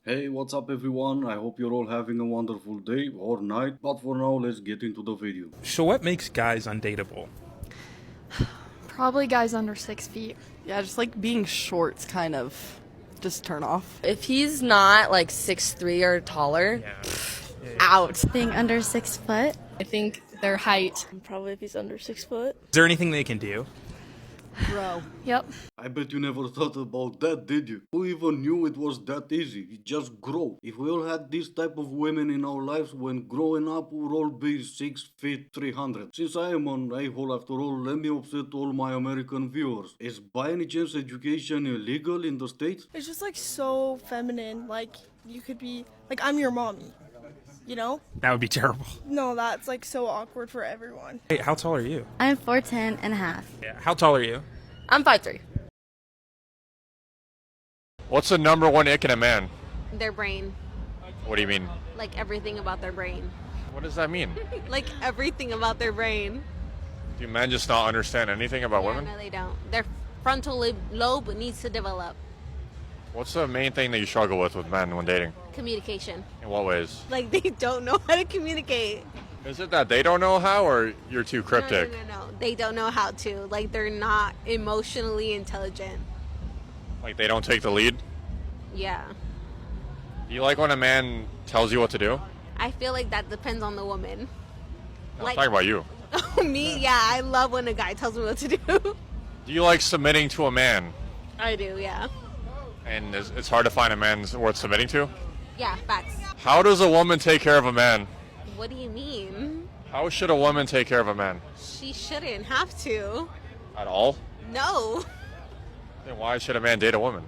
Hey, what's up everyone? I hope you're all having a wonderful day or night, but for now, let's get into the video. So what makes guys undateable? Probably guys under 6 feet. Yeah, just like being short's kind of just turn off. If he's not like 6'3" or taller, out. Being under 6 foot. I think their height. Probably if he's under 6 foot. Is there anything they can do? Bro. Yep. I bet you never thought about that, did you? Who even knew it was that easy? You just grow. If we all had this type of women in our lives when growing up, we'd all be 6 feet 300. Since I am an a-hole after all, let me upset all my American viewers. Is by any chance education illegal in the States? It's just like so feminine. Like you could be like I'm your mommy. You know? That would be terrible. No, that's like so awkward for everyone. Hey, how tall are you? I'm 4'10" and a half. Yeah. How tall are you? I'm 5'3". What's the number one ick in a man? Their brain. What do you mean? Like everything about their brain. What does that mean? Like everything about their brain. Do men just not understand anything about women? No, they don't. Their frontal lobe needs to develop. What's the main thing that you struggle with men when dating? Communication. In what ways? Like they don't know how to communicate. Is it that they don't know how, or you're too cryptic? No. They don't know how to. Like they're not emotionally intelligent. Like they don't take the lead? Yeah. Do you like when a man tells you what to do? I feel like that depends on the woman. I'm talking about you. Me, yeah. I love when a guy tells me what to do. Do you like submitting to a man? I do, yeah. And it's hard to find a man worth submitting to? Yeah, facts. How does a woman take care of a man? What do you mean? How should a woman take care of a man? She shouldn't have to. At all? No. Then why should a man date a woman?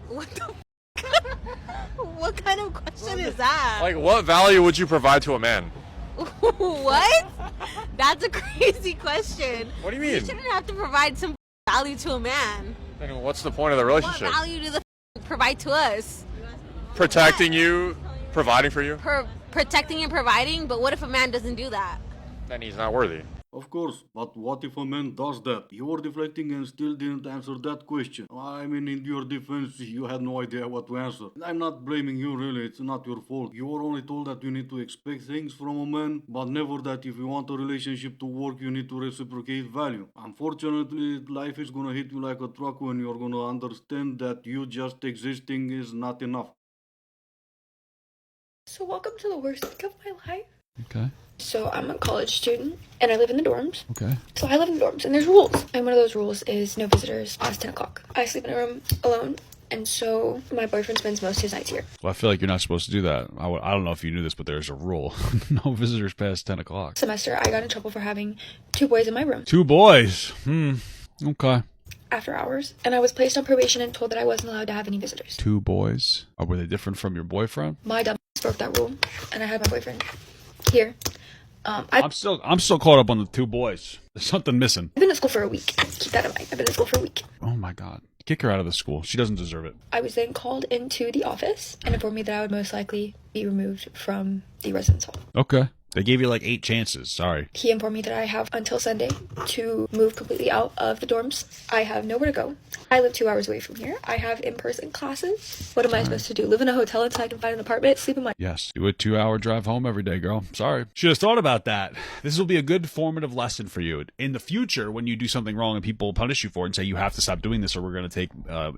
What the What kind of question is that? Like, what value would you provide to a man? What? That's a crazy question. What do you You mean? shouldn't have to provide some value to a man. Then what's the point of the What relationship? value do the provide to us? Protecting you, providing for you? Protecting and providing, but what if a man doesn't do that? Then he's not worthy. Of course, but what if a man does that? You were deflecting and still didn't answer that question. I mean, in your defense, you had no idea what to answer. I'm not blaming you really, it's not your fault. You were only told that you need to expect things from a man, but never that if you want a relationship to work, you need to reciprocate value. Unfortunately, life is gonna hit you like a truck when you're gonna understand that you just existing is not enough. So welcome to the worst week of my life. Okay. So I'm a college student and I live in the dorms. Okay. So I live in the dorms and there's rules. And one of those rules is no visitors past 10 o'clock. I sleep in a room alone. And so my boyfriend spends most of his nights here. Well, I feel like you're not supposed to do that. I don't know if you knew this, but there's a rule. No visitors past 10 o'clock. Semester, I got in trouble for having 2 boys in my room. 2 boys? Okay. After hours. And I was placed on probation and told that I wasn't allowed to have any visitors. 2 boys? Were they different from your boyfriend? My dumb broke that rule. And I had my boyfriend here. I'm still caught up on the 2 boys. There's something missing. I've been in school for a week. Keep that in mind. I've been in school for a week. Oh my god. Kick her out of the school. She doesn't deserve it. I was then called into the office and informed me that I would most likely be removed from the residence hall. Okay. They gave you like 8 chances. Sorry. He informed me that I have until Sunday to move completely out of the dorms. I have nowhere to go. I live 2 hours away from here. I have in-person classes. What am I supposed to do? Live in a hotel until I can find an apartment? Sleep in my... Yes. Do a 2-hour drive home every day, girl. Sorry. Should have thought about that. This will be a good formative lesson for you. In the future, when you do something wrong and people punish you for it and say you have to stop doing this or we're going to take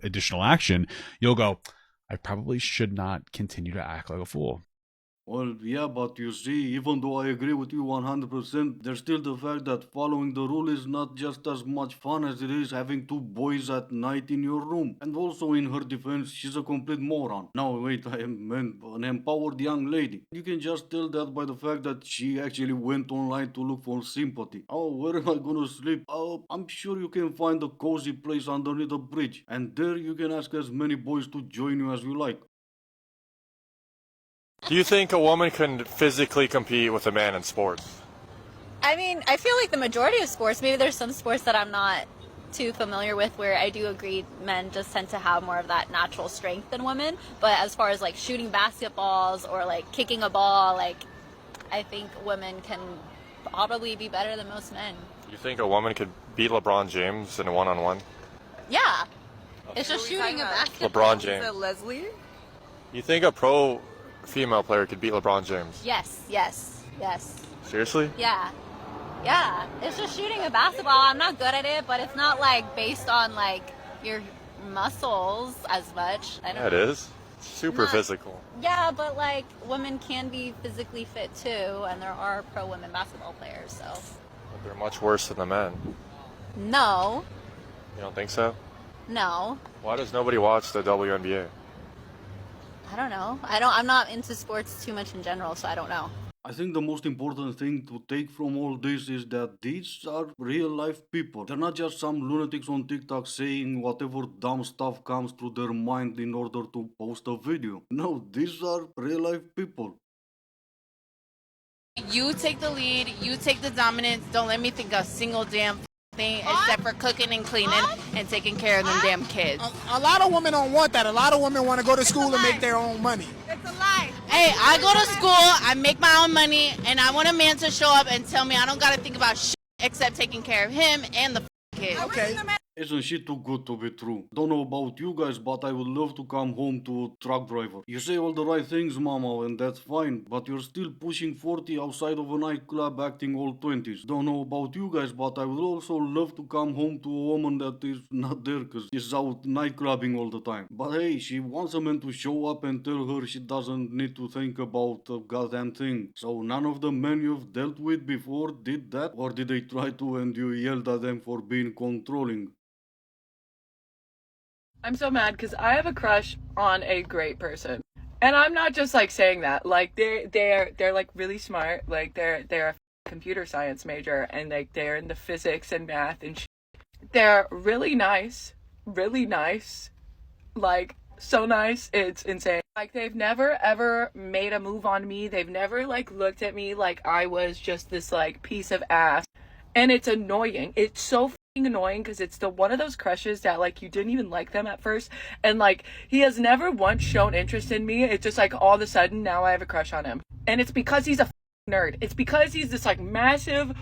additional action, you'll go, I probably should not continue to act like a fool. Well, yeah, but you see, even though I agree with you 100%, there's still the fact that following the rule is not just as much fun as it is having 2 boys at night in your room. And also, in her defense, she's a complete moron. Now, wait, I meant an empowered young lady. You can just tell that by the fact that she actually went online to look for sympathy. Oh, where am I gonna sleep? Oh, I'm sure you can find a cozy place underneath a bridge. And there you can ask as many boys to join you as you like. Do you think a woman can physically compete with a man in sports? I mean, I feel like the majority of sports, maybe there's some sports that I'm not too familiar with where I do agree men just tend to have more of that natural strength than women. But as far as like shooting basketballs or like kicking a ball, like I think women can probably be better than most men. You think a woman could beat LeBron James in a one-on-one? Yeah. It's just shooting a basketball. LeBron James. Is it Leslie? You think a pro female player could beat LeBron James? Yes, yes, yes. Seriously? Yeah. Yeah. It's just shooting a basketball. I'm not good at it, but it's not like based on like your muscles as much. I don't Yeah, it know. is. Super physical. Yeah, but like women can be physically fit too, and there are pro women basketball players, so. But they're much worse than the men. No. You don't think so? No. Why does nobody watch the WNBA? I don't know. I'm not into sports too much in general, so I don't know. I think the most important thing to take from all this is that these are real life people. They're not just some lunatics on TikTok saying whatever dumb stuff comes through their mind in order to post a video. No, these are real life people. You take the lead, you take the dominance. Don't let me think a single damn thing except for cooking and cleaning and taking care of them damn kids. A lot of women don't want that. A lot of women want to go to school and make their own money. It's a lie. Hey, I go to school, I make my own money, and I want a man to show up and tell me I don't got to think about shit except taking care of him and the kids. Okay. Isn't she too good to be true? Don't know about you guys, but I would love to come home to a truck driver. You say all the right things, mama, and that's fine, but you're still pushing 40 outside of a nightclub acting all 20s. Don't know about you guys, but I would also love to come home to a woman that is not there because she's out nightclubbing all the time. But hey, she wants a man to show up and tell her she doesn't need to think about a goddamn thing. So none of the men you've dealt with before did that? Or did they try to and you yelled at them for being controlling? I'm so mad because I have a crush on a great person, and I'm not just like saying that. Like they're like really smart. Like they're a computer science major, and like they're into physics and math and they're really nice, like so nice. It's insane. Like they've never ever made a move on me. They've never like looked at me like I was just this like piece of ass, and it's annoying. It's so annoying because it's the one of those crushes that like you didn't even like them at first, and like he has never once shown interest in me. It's just like all of a sudden now I have a crush on him, and it's because he's a nerd. It's because he's this like massive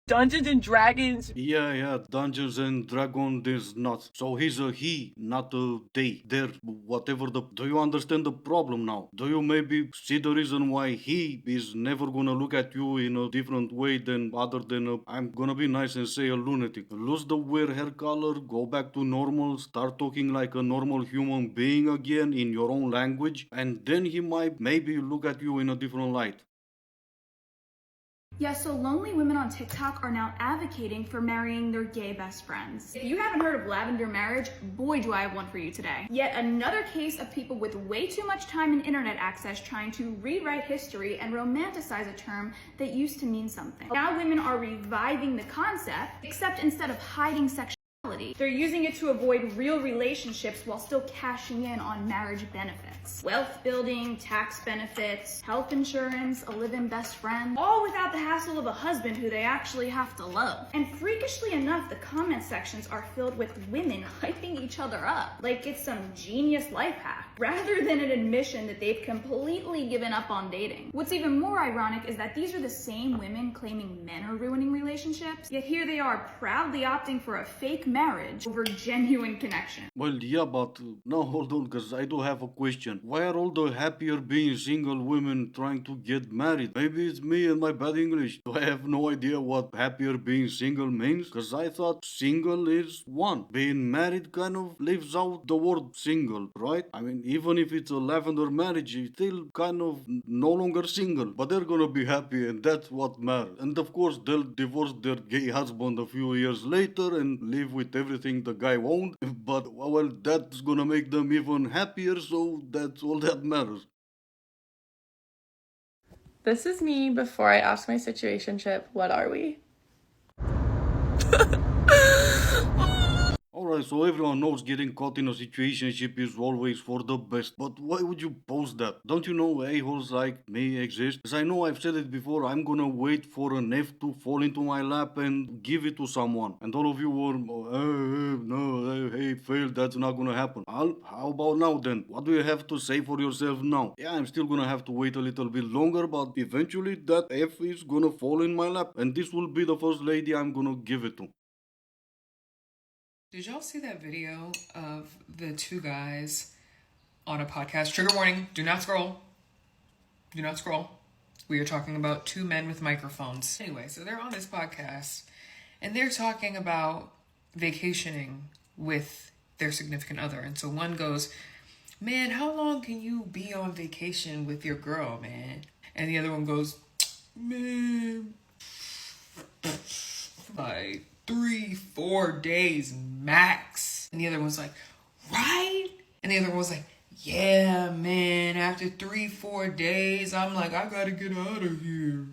Dungeons and Dragons. Yeah, Dungeons and Dragons is nuts. So he's a he, not a they. There, whatever the. Do you understand the problem now? Do you maybe see the reason why he is never gonna look at you in a different way than other than a, I'm gonna be nice and say a lunatic. Lose the weird hair color, go back to normal, start talking like a normal human being again in your own language, and then he might maybe look at you in a different light. Yeah, so lonely women on TikTok are now advocating for marrying their gay best friends. If you haven't heard of Lavender marriage, boy do I have one for you today. Yet another case of people with way too much time and internet access trying to rewrite history and romanticize a term that used to mean something. Now women are reviving the concept, except instead of hiding sexuality, they're using it to avoid real relationships while still cashing in on marriage benefits. Wealth building, tax benefits, health insurance, a live-in best friend, all without the hassle of a husband who they actually have to love. And freakishly enough, the comment sections are filled with women hyping each other up like it's some genius life hack, rather than an admission that they've completely given up on dating. What's even more ironic is that these are the same women claiming men are ruining relationships, yet here they are proudly opting for a fake marriage over genuine connection. Well, yeah, but now hold on, because I do have a question. Why are all the happier being single women trying to get married? Maybe it's me and my bad English. I have no idea what happier being single means, because I thought single is one. Being married kind of leaves out the word single, right? I mean, even if it's a lavender marriage, it's still kind of no longer single, but they're gonna be happy, and that's what matters. And of course, they'll divorce their gay husband a few years later and live with everything the guy owned, but well, that's gonna make them even happier, so that's all that matters. This is me before I ask my situationship, what are we? Alright, so everyone knows getting caught in a situationship is always for the best, but why would you post that? Don't you know a-holes like me exist? As I know I've said it before, I'm gonna wait for an F to fall into my lap and give it to someone. And all of you were, no, hey, failed, that's not gonna happen. How about now then? What do you have to say for yourself now? Yeah, I'm still gonna have to wait a little bit longer, but eventually that F is gonna fall in my lap, and this will be the first lady I'm gonna give it to. Did y'all see that video of the two guys on a podcast. Trigger warning, do not scroll. Do not scroll. We are talking about two men with microphones. Anyway, so they're on this podcast and they're talking about vacationing with their significant other. And so one goes, man, how long can you be on vacation with your girl, man? And the other one goes, man, like 3-4 days max. And the other one's like, right? And the other one was like, yeah, man, after 3-4 days, I'm like, I gotta get out of here.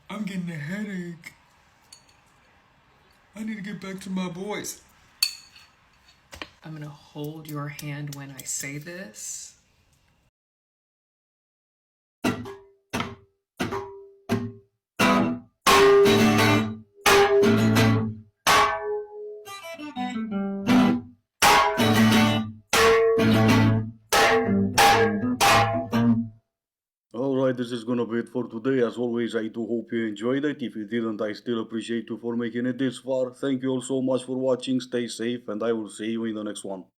I'm getting a headache. I need to get back to my boys. I'm gonna hold your hand when I say this. Alright, this is gonna be it for today. As always, I do hope you enjoyed it. If you didn't, I still appreciate you for making it this far. Thank you all so much for watching. Stay safe, and I will see you in the next one.